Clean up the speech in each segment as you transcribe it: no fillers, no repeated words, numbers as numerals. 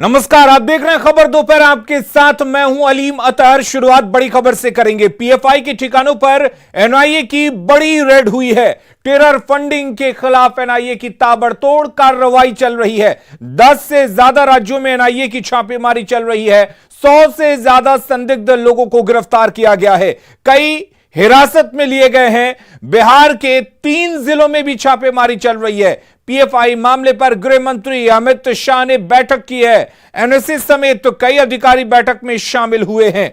नमस्कार, आप देख रहे हैं खबर दोपहर। आपके साथ मैं हूं अलीम अतहर। शुरुआत बड़ी खबर से करेंगे। पीएफआई के ठिकानों पर एनआईए की बड़ी रेड हुई है। टेरर फंडिंग के खिलाफ एनआईए की ताबड़तोड़ कार्रवाई चल रही है। 10 से ज्यादा राज्यों में एनआईए की छापेमारी चल रही है। 100 से ज्यादा संदिग्ध लोगों को गिरफ्तार किया गया है। कई हिरासत में लिए गए हैं। बिहार के 3 जिलों में भी छापेमारी चल रही है। पीएफआई मामले पर गृह मंत्री अमित शाह ने बैठक की है। एनएसए समेत तो कई अधिकारी बैठक में शामिल हुए हैं।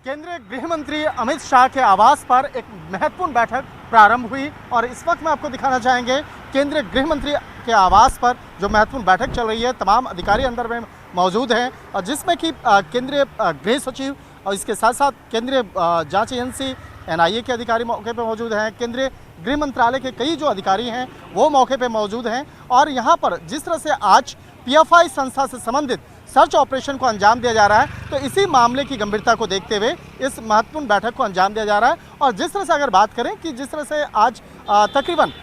केंद्रीय गृह मंत्री अमित शाह के आवास पर एक महत्वपूर्ण बैठक प्रारंभ हुई और इस वक्त मैं आपको दिखाना चाहेंगे केंद्रीय गृह मंत्री के आवास पर जो महत्वपूर्ण बैठक चल रही है। तमाम अधिकारी अंदर में मौजूद हैं और जिसमें कि केंद्रीय गृह सचिव और इसके साथ साथ केंद्रीय जांच एजेंसी एनआईए के अधिकारी मौके पर मौजूद हैं। केंद्रीय गृह मंत्रालय के कई जो अधिकारी हैं वो मौके पर मौजूद हैं और यहाँ पर जिस तरह से आज पीएफआई संस्था से संबंधित सर्च ऑपरेशन को अंजाम दिया जा रहा है, तो इसी मामले की गंभीरता को देखते हुए इस महत्वपूर्ण बैठक को अंजाम दिया जा रहा है। और जिस तरह से अगर बात करें कि जिस तरह से आज तकरीबन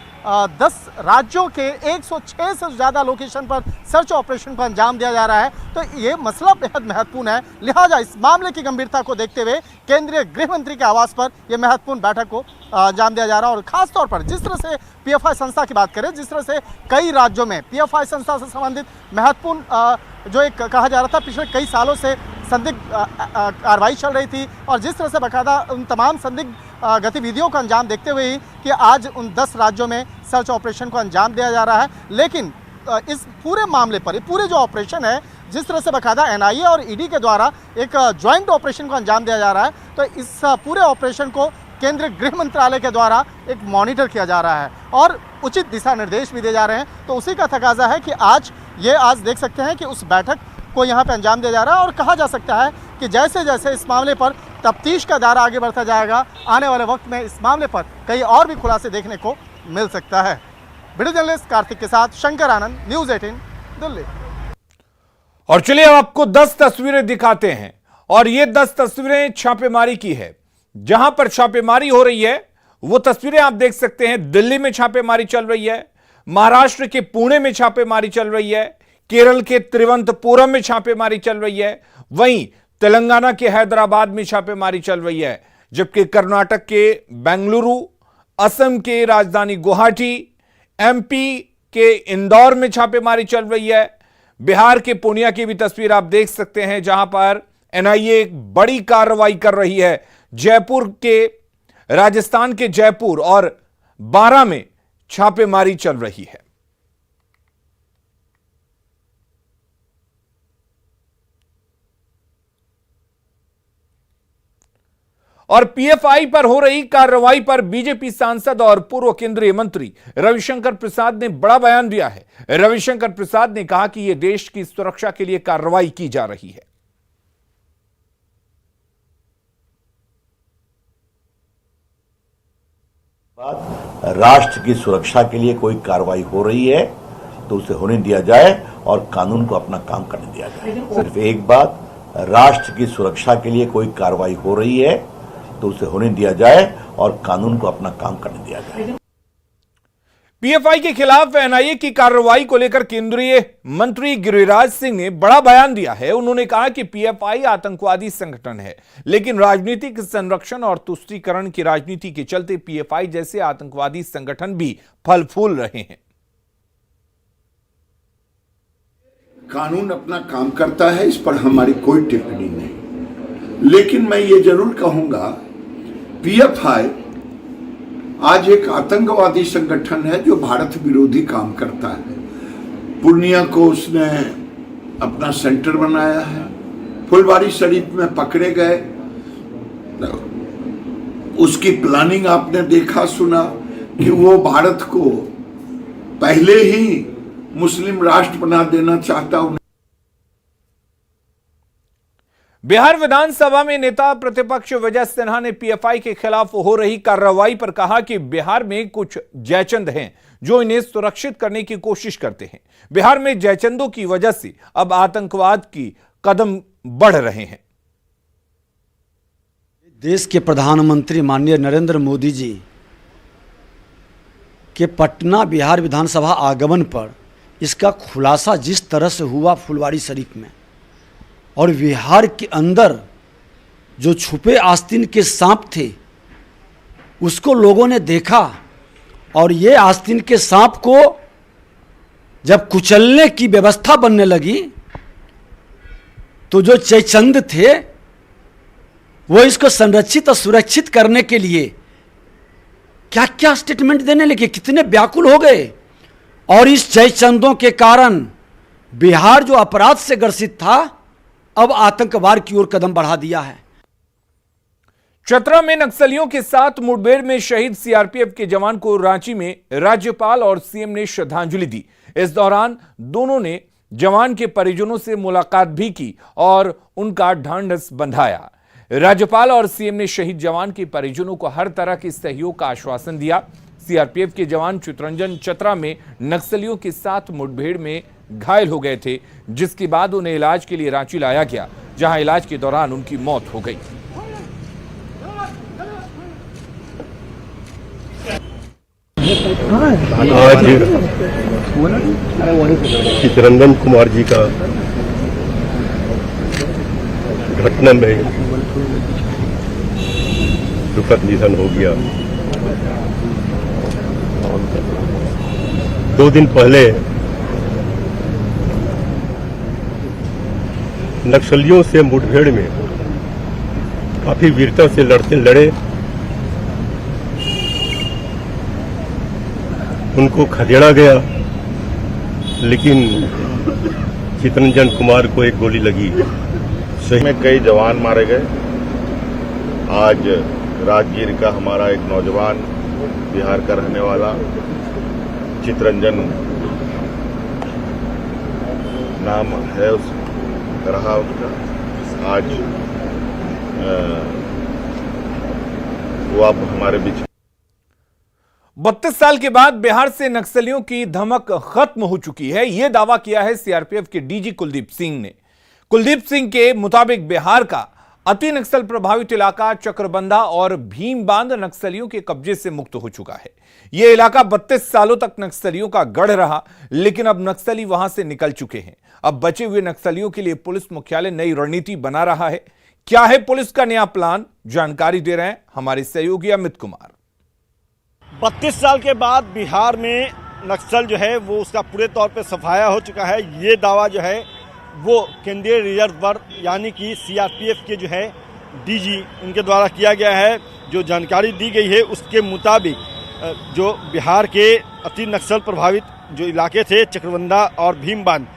10 राज्यों के 106 से ज़्यादा लोकेशन पर सर्च ऑपरेशन को अंजाम दिया जा रहा है, तो ये मसला बेहद महत्वपूर्ण है। लिहाजा इस मामले की गंभीरता को देखते हुए केंद्रीय गृह मंत्री के आवास पर यह महत्वपूर्ण बैठक को अंजाम दिया जा रहा है। और खास तौर पर जिस तरह से पीएफआई संस्था की बात करें, जिस तरह से कई राज्यों में पीएफआई संस्था से संबंधित महत्वपूर्ण जो एक कहा जा रहा था पिछले कई सालों से संदिग्ध कार्रवाई चल रही थी और जिस तरह से बाकायदा उन तमाम संदिग्ध गतिविधियों का अंजाम देखते हुए ही कि आज उन 10 राज्यों में सर्च ऑपरेशन को अंजाम दिया जा रहा है। लेकिन इस पूरे मामले पर, ये पूरे जो ऑपरेशन है, जिस तरह से बाकायदा एनआईए और ईडी के द्वारा एक ज्वाइंट ऑपरेशन को अंजाम दिया जा रहा है, तो इस पूरे ऑपरेशन को केंद्रीय गृह मंत्रालय के द्वारा एक मॉनिटर किया जा रहा है और उचित दिशा निर्देश भी दिए जा रहे हैं। तो उसी का तकाजा है कि आज देख सकते हैं कि उस बैठक को यहाँ पे अंजाम दिया जा रहा है और कहा जा सकता है कि जैसे जैसे इस मामले पर तफ्तीश का दायरा आगे बढ़ता जाएगा, आने वाले वक्त में इस मामले पर कई और भी खुलासे देखने को मिल सकता है। वीडियो जर्नलिस्ट कार्तिक के साथ शंकर आनंद, न्यूज़ 18 दिल्ली। और चलिए अब आपको 10 तस्वीरें दिखाते हैं और ये 10 तस्वीरें छापेमारी की है। जहां पर छापेमारी हो रही है वो तस्वीरें आप देख सकते हैं। दिल्ली में छापेमारी चल रही है, महाराष्ट्र के पुणे में छापेमारी चल रही है, केरल के तिरुवनंतपुरम में छापेमारी चल रही है, वहीं तेलंगाना के हैदराबाद में छापेमारी चल रही है, जबकि कर्नाटक के बेंगलुरु, असम के राजधानी गुवाहाटी, एमपी के इंदौर में छापेमारी चल रही है। बिहार के पूर्णिया की भी तस्वीर आप देख सकते हैं जहां पर एनआईए एक बड़ी कार्रवाई कर रही है। राजस्थान के जयपुर और बारां में छापेमारी चल रही है। और पीएफआई पर हो रही कार्रवाई पर बीजेपी सांसद और पूर्व केंद्रीय मंत्री रविशंकर प्रसाद ने बड़ा बयान दिया है। रविशंकर प्रसाद ने कहा कि यह देश की सुरक्षा के लिए कार्रवाई की जा रही है। राष्ट्र की सुरक्षा के लिए कोई कार्रवाई हो रही है तो उसे होने दिया जाए और कानून को अपना काम करने दिया जाए। सिर्फ एक बात, राष्ट्र की सुरक्षा के लिए कोई कार्रवाई हो रही है तो उसे होने दिया जाए और कानून को अपना काम करने दिया जाए। पीएफआई के खिलाफ एनआईए की कार्रवाई को लेकर केंद्रीय मंत्री गिरिराज सिंह ने बड़ा बयान दिया है। उन्होंने कहा कि पीएफआई आतंकवादी संगठन है, लेकिन राजनीतिक संरक्षण और तुष्टीकरण की राजनीति के चलते पीएफआई जैसे आतंकवादी संगठन भी फल फूल रहे हैं। कानून अपना काम करता है, इस पर हमारी कोई टिप्पणी नहीं, लेकिन मैं ये जरूर कहूंगा पीएफआई आज एक आतंकवादी संगठन है जो भारत विरोधी काम करता है। पूर्णिया को उसने अपना सेंटर बनाया है, फुलवारी शरीफ में पकड़े गए, उसकी प्लानिंग आपने देखा सुना कि वो भारत को पहले ही मुस्लिम राष्ट्र बना देना चाहता। बिहार विधानसभा में नेता प्रतिपक्ष विजय सिन्हा ने पीएफआई के खिलाफ हो रही कार्रवाई पर कहा कि बिहार में कुछ जयचंद हैं जो इन्हें सुरक्षित करने की कोशिश करते हैं। बिहार में जयचंदों की वजह से अब आतंकवाद की कदम बढ़ रहे हैं। देश के प्रधानमंत्री माननीय नरेंद्र मोदी जी कि पटना बिहार विधानसभा आगमन पर इसका खुलासा जिस तरह से हुआ फुलवारी शरीफ में, और बिहार के अंदर जो छुपे आस्तीन के सांप थे उसको लोगों ने देखा, और ये आस्तीन के सांप को जब कुचलने की व्यवस्था बनने लगी तो जो जयचंद थे वो इसको संरक्षित और सुरक्षित करने के लिए क्या क्या स्टेटमेंट देने लगे, कितने व्याकुल हो गए। और इस जयचंदों के कारण बिहार जो अपराध से ग्रसित था अब आतंकवाद की ओर कदम बढ़ा दिया है। चतरा में नक्सलियों के साथ मुठभेड़ में शहीद सीआरपीएफ के जवान को रांची में राज्यपाल और सीएम ने श्रद्धांजलि दी। इस दौरान दोनों ने जवान के परिजनों से मुलाकात भी की और उनका ढांढस बंधाया। राज्यपाल और सीएम ने शहीद जवान के परिजनों को हर तरह के सहयोग का आश्वासन दिया। सीआरपीएफ के जवान चितरंजन चतरा में नक्सलियों के साथ मुठभेड़ में घायल हो गए थे, जिसके बाद उन्हें इलाज के लिए रांची लाया गया, जहां इलाज के दौरान उनकी मौत हो गई। आज चितरंजन कुमार जी का घटना में दुखद निधन हो गया। 2 दिन पहले नक्सलियों से मुठभेड़ में काफी वीरता से लड़े, उनको खदेड़ा गया, लेकिन चितरंजन कुमार को एक गोली लगी। सही में कई जवान मारे गए। आज राजगीर का हमारा एक नौजवान बिहार का रहने वाला चितरंजन नाम है रहा उसका, आज वो अब हमारे बीच। 32 साल के बाद बिहार से नक्सलियों की धमक खत्म हो चुकी है, यह दावा किया है सीआरपीएफ के डीजी कुलदीप सिंह ने। कुलदीप सिंह के मुताबिक बिहार का अति नक्सल प्रभावित इलाका चक्रबंधा और भीमबांध नक्सलियों के कब्जे से मुक्त हो चुका है। यह इलाका 32 सालों तक नक्सलियों का गढ़ रहा, लेकिन अब नक्सली वहां से निकल चुके हैं। अब बचे हुए नक्सलियों के लिए पुलिस मुख्यालय नई रणनीति बना रहा है। क्या है पुलिस का नया प्लान, जानकारी दे रहे हैं हमारे सहयोगी अमित कुमार। 32 साल के बाद बिहार में नक्सल जो है वो उसका पूरे तौर पे सफाया हो चुका है। ये दावा जो है वो केंद्रीय रिजर्व बल यानी कि सीआरपीएफ के जो है डीजी उनके द्वारा किया गया है। जो जानकारी दी गई है उसके मुताबिक जो बिहार के अति नक्सल प्रभावित जो इलाके थे चक्रबंधा और भीमबांध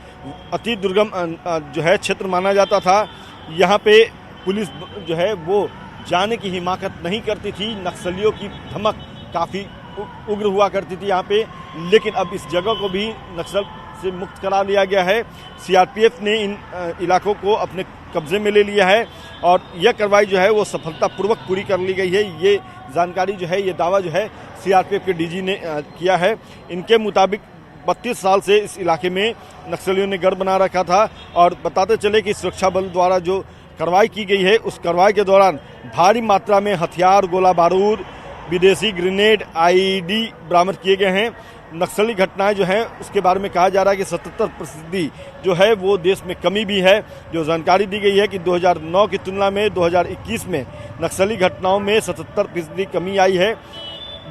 अति दुर्गम जो है क्षेत्र माना जाता था। यहाँ पे पुलिस जो है वो जाने की हिमाकत नहीं करती थी। नक्सलियों की धमक काफ़ी उग्र हुआ करती थी यहाँ पे, लेकिन अब इस जगह को भी नक्सल से मुक्त करा लिया गया है। सीआरपीएफ ने इन इलाकों को अपने कब्जे में ले लिया है और यह कार्रवाई जो है वो सफलतापूर्वक पूरी कर ली गई है। ये जानकारी जो है, ये दावा जो है सीआरपीएफ के डीजी ने किया है। इनके मुताबिक 32 साल से इस इलाके में नक्सलियों ने गढ़ बना रखा था और बताते चले कि सुरक्षा बल द्वारा जो कार्रवाई की गई है उस कार्रवाई के दौरान भारी मात्रा में हथियार, गोला बारूद, विदेशी ग्रेनेड, आईईडी बरामद किए गए हैं। नक्सली घटनाएं जो हैं उसके बारे में कहा जा रहा है कि 77% जो है वो देश में कमी भी है। जो जानकारी दी गई है कि 2009 की तुलना में 2021 में नक्सली घटनाओं में 77% कमी आई है।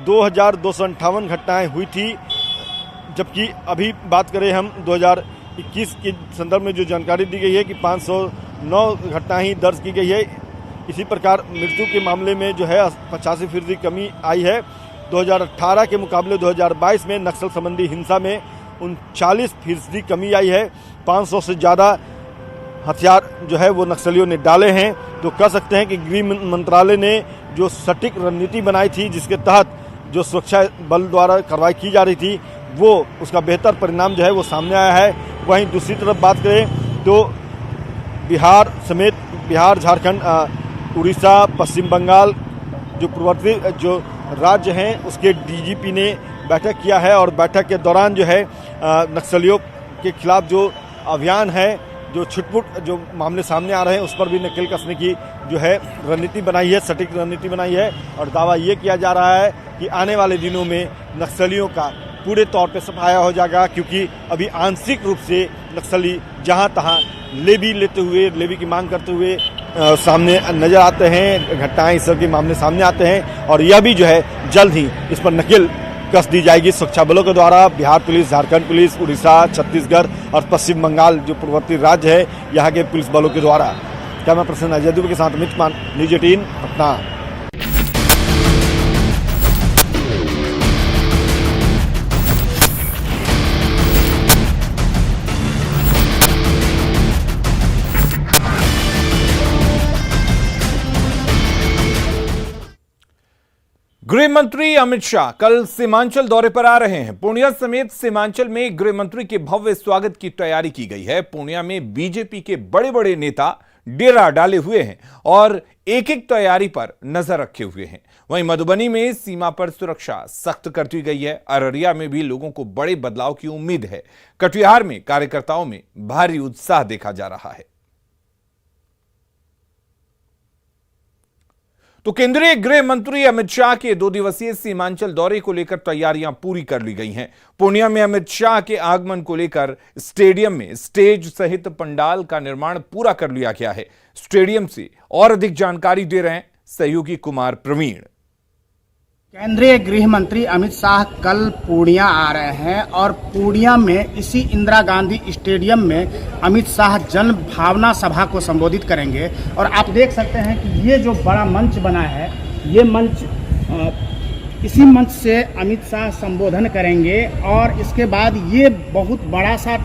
2258 घटनाएं हुई थी, जबकि अभी बात करें हम 2021 के संदर्भ में जो जानकारी दी गई है कि 509 घटनाएं ही दर्ज की गई है। इसी प्रकार मृत्यु के मामले में जो है 85% कमी आई है। 2018 के मुकाबले 2022 में नक्सल संबंधी हिंसा में 39% कमी आई है। 500 से ज़्यादा हथियार जो है वो नक्सलियों ने डाले हैं। तो कह सकते हैं कि गृह मंत्रालय ने जो सटीक रणनीति बनाई थी, जिसके तहत जो सुरक्षा बल द्वारा कार्रवाई की जा रही थी, वो उसका बेहतर परिणाम जो है वो सामने आया है। वहीं दूसरी तरफ बात करें तो बिहार समेत बिहार, झारखंड, उड़ीसा, पश्चिम बंगाल जो पूर्ववर्ती जो राज्य हैं उसके डीजीपी ने बैठक किया है और बैठक के दौरान जो है नक्सलियों के खिलाफ जो अभियान है जो छुटपुट जो मामले सामने आ रहे हैं उस पर भी नकेल कसने की जो है रणनीति बनाई है, सटीक रणनीति बनाई है। और दावा ये किया जा रहा है कि आने वाले दिनों में नक्सलियों का पूरे तौर पे सफाया हो जाएगा, क्योंकि अभी आंशिक रूप से नक्सली जहां तहां लेवी की मांग करते हुए सामने नजर आते हैं। घटनाएं इस तरह के मामले सामने आते हैं और यह भी जो है जल्द ही इस पर नकेल कस दी जाएगी सुरक्षा बलों के द्वारा। बिहार पुलिस, झारखंड पुलिस, उड़ीसा, छत्तीसगढ़ और पश्चिम बंगाल जो पूर्ववर्ती राज्य है यहाँ के पुलिस बलों के द्वारा। कैमरा पर्सन अजय दुबे के साथ अमित मान, न्यूज 18 पटना। गृह मंत्री अमित शाह कल सीमांचल दौरे पर आ रहे हैं। पूर्णिया समेत सीमांचल में गृह मंत्री के भव्य स्वागत की तैयारी की गई है। पूर्णिया में बीजेपी के बड़े बड़े नेता डेरा डाले हुए हैं और एक एक तैयारी पर नजर रखे हुए हैं। वहीं मधुबनी में सीमा पर सुरक्षा सख्त कर दी गई है। अररिया में भी लोगों को बड़े बदलाव की उम्मीद है। कटिहार में कार्यकर्ताओं में भारी उत्साह देखा जा रहा है। तो केंद्रीय गृह मंत्री अमित शाह के 2 दिवसीय सीमांचल दौरे को लेकर तैयारियां पूरी कर ली गई हैं। पूर्णिया में अमित शाह के आगमन को लेकर स्टेडियम में स्टेज सहित पंडाल का निर्माण पूरा कर लिया गया है। स्टेडियम से और अधिक जानकारी दे रहे हैं सहयोगी कुमार प्रवीण। केंद्रीय गृह मंत्री अमित शाह कल पूर्णिया आ रहे हैं और पूर्णिया में इसी इंदिरा गांधी स्टेडियम में अमित शाह जन भावना सभा को संबोधित करेंगे। और आप देख सकते हैं कि ये जो बड़ा मंच बना है, ये मंच इसी मंच से अमित शाह संबोधन करेंगे। और इसके बाद ये बहुत बड़ा सा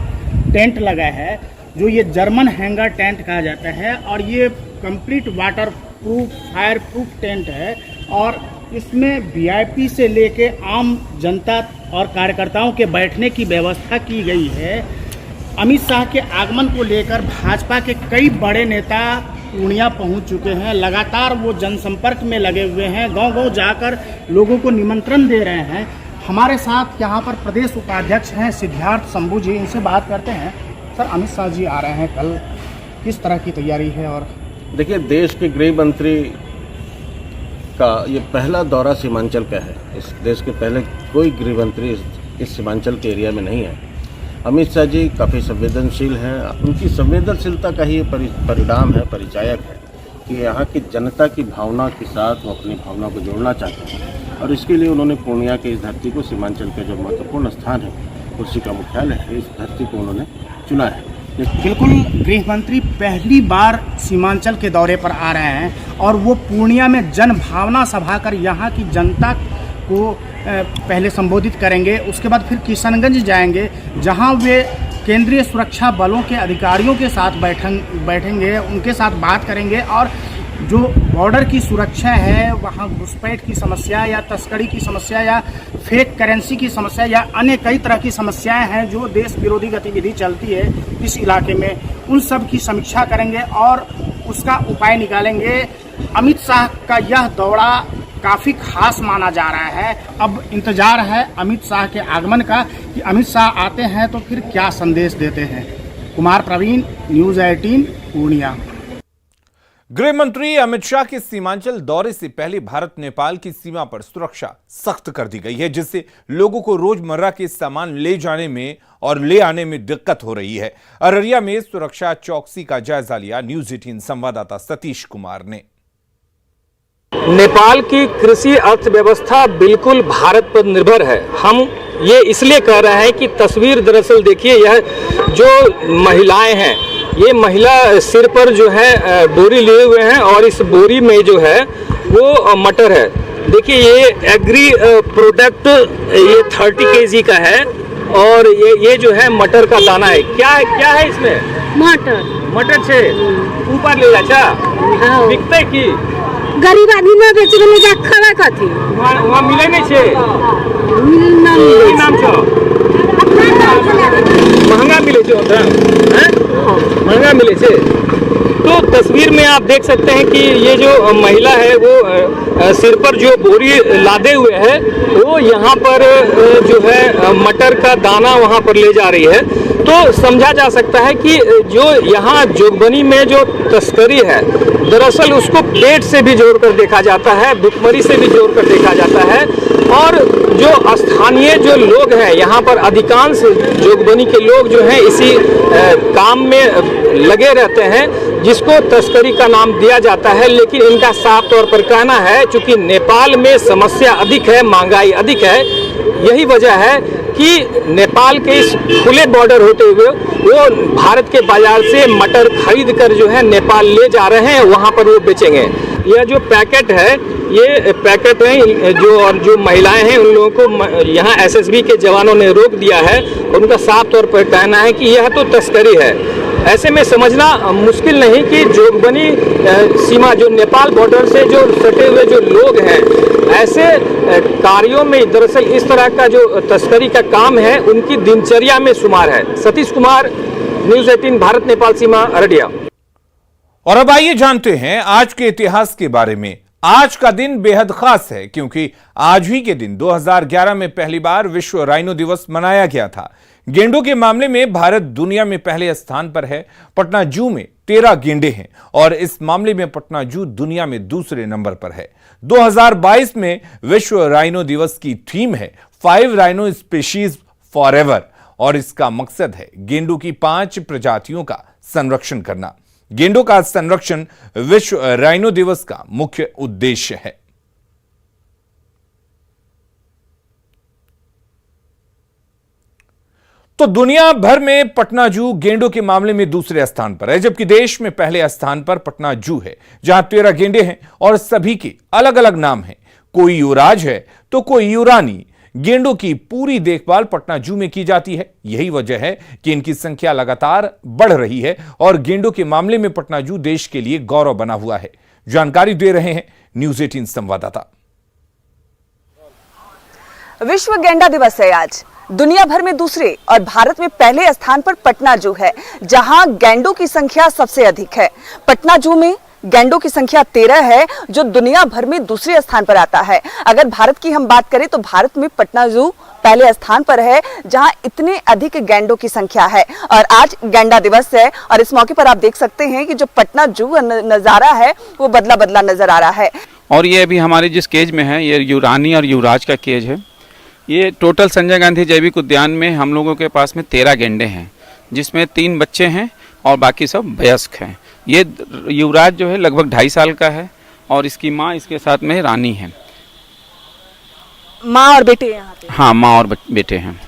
टेंट लगा है, जो ये जर्मन हैंगर टेंट कहा जाता है और ये complete water proof, fire proof tent है। और इसमें वीआईपी से लेके आम जनता और कार्यकर्ताओं के बैठने की व्यवस्था की गई है। अमित शाह के आगमन को लेकर भाजपा के कई बड़े नेता पूर्णिया पहुंच चुके हैं। लगातार वो जनसंपर्क में लगे हुए हैं, गांव-गांव जाकर लोगों को निमंत्रण दे रहे हैं। हमारे साथ यहाँ पर प्रदेश उपाध्यक्ष हैं सिद्धार्थ शंभू जी, इनसे बात करते हैं। सर, अमित शाह जी आ रहे हैं कल, किस तरह की तैयारी है? और देखिए, देश के गृह मंत्री का ये पहला दौरा सीमांचल का है। इस देश के पहले कोई गृह मंत्री इस सीमांचल के एरिया में नहीं है। अमित शाह जी काफ़ी संवेदनशील हैं। उनकी संवेदनशीलता का ही परिणाम है, परिचायक है कि यहाँ की जनता की भावना के साथ वो अपनी भावना को जोड़ना चाहते हैं। और इसके लिए उन्होंने पूर्णिया की इस धरती को, सीमांचल का जो महत्वपूर्ण स्थान है, उसी का मुख्यालय है, इस धरती को उन्होंने चुना है। बिल्कुल, गृह मंत्री पहली बार सीमांचल के दौरे पर आ रहे हैं और वो पूर्णिया में जन भावना सभा कर यहाँ की जनता को पहले संबोधित करेंगे। उसके बाद फिर किशनगंज जाएंगे, जहाँ वे केंद्रीय सुरक्षा बलों के अधिकारियों के साथ बैठेंगे, उनके साथ बात करेंगे। और जो बॉर्डर की सुरक्षा है, वहाँ घुसपैठ की समस्या या तस्करी की समस्या या फेक करेंसी की समस्या या अन्य कई तरह की समस्याएं हैं जो देश विरोधी गतिविधि चलती है इस इलाके में, उन सब की समीक्षा करेंगे और उसका उपाय निकालेंगे। अमित शाह का यह दौरा काफ़ी खास माना जा रहा है। अब इंतजार है अमित शाह के आगमन का कि अमित शाह आते हैं तो फिर क्या संदेश देते हैं। कुमार प्रवीण, न्यूज़ 18 पूर्णिया। गृह मंत्री अमित शाह के सीमांचल दौरे से पहले भारत नेपाल की सीमा पर सुरक्षा सख्त कर दी गई है, जिससे लोगों को रोजमर्रा के सामान ले जाने में और ले आने में दिक्कत हो रही है। अररिया में सुरक्षा चौकसी का जायजा लिया न्यूज़ 18 संवाददाता सतीश कुमार ने। नेपाल की कृषि अर्थव्यवस्था बिल्कुल भारत पर निर्भर है। हम ये इसलिए कह रहे हैं कि तस्वीर दरअसल देखिए, यह जो महिलाएं हैं, ये महिला सिर पर जो है बोरी लिए हुए हैं और इस बोरी में जो है वो मटर है। देखिए, ये एग्री प्रोडक्ट ये 30 kg का है और ये जो है मटर का दाना है। क्या है इसमें? मटर छे ऊपर ले जा बिकते की गरीब आदमी में बेचने जा खड़ा कथी वहाँ मिले नहीं छे, नाम छो महंगा मिले छे, महंगा मिले छे। तो तस्वीर में आप देख सकते हैं कि ये जो महिला है वो सिर पर जो बोरी लादे हुए है वो यहाँ पर जो है मटर का दाना वहाँ पर ले जा रही है। तो समझा जा सकता है कि जो यहाँ जोगबनी में जो तस्करी है दरअसल उसको पेट से भी जोड़कर देखा जाता है, भुखमरी से भी जोड़कर देखा जाता है। और जो स्थानीय जो लोग हैं यहाँ पर अधिकांश जोगबनी के लोग जो हैं इसी काम में लगे रहते हैं जिसको तस्करी का नाम दिया जाता है। लेकिन इनका साफ तौर पर कहना है चूंकि नेपाल में समस्या अधिक है, महंगाई अधिक है, यही वजह है कि नेपाल के इस खुले बॉर्डर होते हुए वो भारत के बाजार से मटर खरीद कर जो है नेपाल ले जा रहे हैं, वहाँ पर वो बेचेंगे। यह जो पैकेट है ये पैकेट है जो महिलाएं हैं उन लोगों को यहाँ एसएसबी के जवानों ने रोक दिया है। उनका साफ तौर पर कहना है कि यह तो तस्करी है। ऐसे में समझना मुश्किल नहीं कि जोगबनी सीमा जो नेपाल बॉर्डर से जो सटे हुए जो लोग हैं ऐसे कार्यों में दरअसल इस तरह का जो तस्करी का काम है उनकी दिनचर्या में शुमार है। सतीश कुमार, न्यूज़ 18 भारत नेपाल सीमा, अररिया। और अब आइए जानते हैं आज के इतिहास के बारे में। आज का दिन बेहद खास है क्योंकि आज ही के दिन 2011 में पहली बार विश्व राइनो दिवस मनाया गया था। गेंडों के मामले में भारत दुनिया में पहले स्थान पर है। पटना जू में 13 गेंडे हैं और इस मामले में पटना जू दुनिया में दूसरे नंबर पर है। 2022 में विश्व राइनो दिवस की थीम है 5 राइनो स्पीशीज फॉरएवर और इसका मकसद है गेंडों की 5 प्रजातियों का संरक्षण करना। गेंडों का संरक्षण विश्व राइनो दिवस का मुख्य उद्देश्य है। तो दुनिया भर में पटना जू गेंडों के मामले में दूसरे स्थान पर है, जबकि देश में पहले स्थान पर पटना जू है जहां 13 गेंडे हैं और सभी के अलग अलग नाम हैं। कोई युवराज है तो कोई युवरानी। गेंडों की पूरी देखभाल पटना जू में की जाती है। यही वजह है कि इनकी संख्या लगातार बढ़ रही है और गेंडों के मामले में पटना जू देश के लिए गौरव बना हुआ है। जानकारी दे रहे हैं न्यूज़ 18 संवाददाता। विश्व गेंडा दिवस है आज। दुनिया भर में दूसरे और भारत में पहले स्थान पर पटना जू है जहां गैंडों की संख्या सबसे अधिक है। पटना जू में गैंडों की संख्या 13 है जो दुनिया भर में दूसरे स्थान पर आता है। अगर भारत की हम बात करें तो भारत में पटना जू पहले स्थान पर है जहां इतने अधिक गैंडों की संख्या है। और आज गैंडा दिवस है और इस मौके पर आप देख सकते हैं कि जो पटना जू नजारा है वो बदला बदला नजर आ रहा है। और ये अभी हमारे जिस केज में है ये युवरानी और युवराज का केज है। ये टोटल संजय गांधी जैविक उद्यान में हम लोगों के पास में 13 गेंडे हैं जिसमें 3 बच्चे हैं और बाकी सब वयस्क हैं। ये युवराज जो है लगभग 2.5 साल का है और इसकी माँ इसके साथ में रानी है। माँ और बेटे यहाँ पे? हाँ, माँ और बेटे हैं।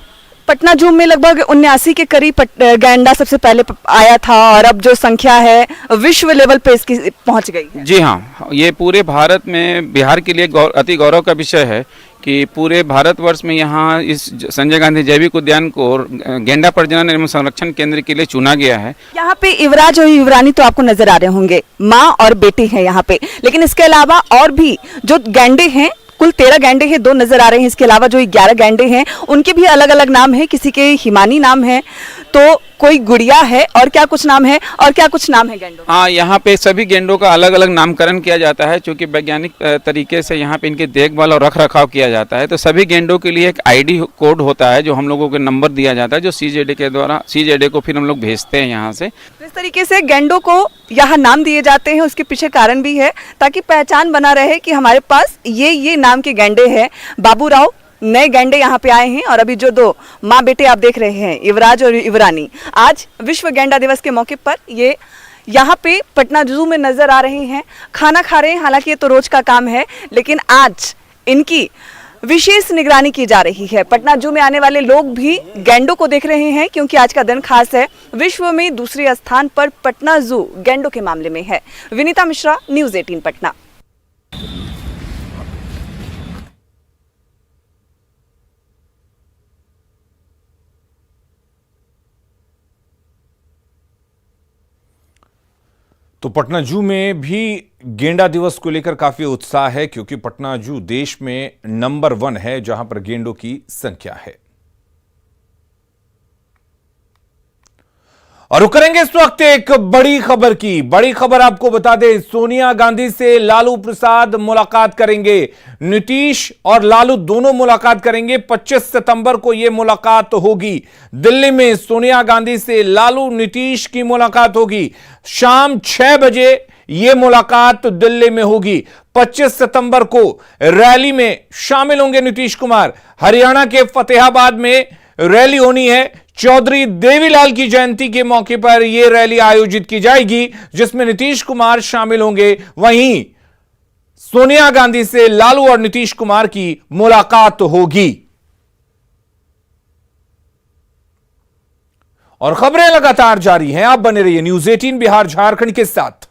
पटना जू में लगभग 79 के करीब गैंडा सबसे पहले आया था और अब जो संख्या है विश्व लेवल पे इसकी पहुंच गई है। जी हाँ, ये पूरे भारत में बिहार के लिए अति गौरव का विषय है कि पूरे भारतवर्ष में यहाँ इस संजय गांधी जैविक उद्यान को गेंडा प्रजनन एवं संरक्षण केंद्र के लिए चुना गया है। यहाँ पे युवराज और युवरानी तो आपको नजर आ रहे होंगे, माँ और बेटी है यहाँ पे, लेकिन इसके अलावा और भी जो गैंडे हैं, कुल 13 गैंडे हैं, 2 नजर आ रहे हैं। इसके अलावा जो 11 गैंडे हैं उनके भी अलग अलग नाम है। किसी के हिमानी नाम है तो कोई गुड़िया है और क्या कुछ नाम है और क्या कुछ नाम है गैंडों। हाँ, यहाँ पे सभी गेंडों का अलग अलग नामकरण किया जाता है क्योंकि वैज्ञानिक तरीके से यहाँ पे इनकी देखभाल और रख रखाव किया जाता है। तो सभी गेंडों के लिए एक आईडी कोड होता है जो हम लोगों को नंबर दिया जाता है जो सीजेडे के द्वारा सीजेडे को फिर हम लोग भेजते हैं यहाँ से। इस तरीके से गेंडों को यहाँ नाम दिए जाते हैं, उसके पीछे कारण भी है ताकि पहचान बना रहे कि हमारे पास ये नाम के गैंडे हैं। बाबू राव नए गैंडे यहाँ पे आए हैं और अभी जो 2 माँ बेटे आप देख रहे हैं युवराज और युवरानी, आज विश्व गैंडा दिवस के मौके पर ये यहाँ पे पटना जू में नजर आ रहे हैं, खाना खा रहे हैं। हालांकि ये तो रोज का काम है लेकिन आज इनकी विशेष निगरानी की जा रही है। पटना जू में आने वाले लोग भी गैंडों को देख रहे हैं क्योंकि आज का दिन खास है। विश्व में दूसरे स्थान पर पटना जू गैंडों के मामले में है। विनीता मिश्रा, न्यूज़ 18 पटना। तो पटना जू में भी गेंडा दिवस को लेकर काफी उत्साह है क्योंकि पटना जू देश में नंबर 1 है जहां पर गेंडों की संख्या है। और करेंगे इस वक्त एक बड़ी खबर की। बड़ी खबर आपको बता दें, सोनिया गांधी से लालू प्रसाद मुलाकात करेंगे। नीतीश और लालू दोनों मुलाकात करेंगे। 25 सितंबर को यह मुलाकात होगी। दिल्ली में सोनिया गांधी से लालू नीतीश की मुलाकात होगी। शाम 6 बजे यह मुलाकात दिल्ली में होगी। 25 सितंबर को रैली में शामिल होंगे नीतीश कुमार। हरियाणा के फतेहाबाद में रैली होनी है। चौधरी देवीलाल की जयंती के मौके पर यह रैली आयोजित की जाएगी, जिसमें नीतीश कुमार शामिल होंगे। वहीं सोनिया गांधी से लालू और नीतीश कुमार की मुलाकात होगी। और खबरें लगातार जारी हैं। आप बने रहिए न्यूज़ 18 बिहार झारखंड के साथ।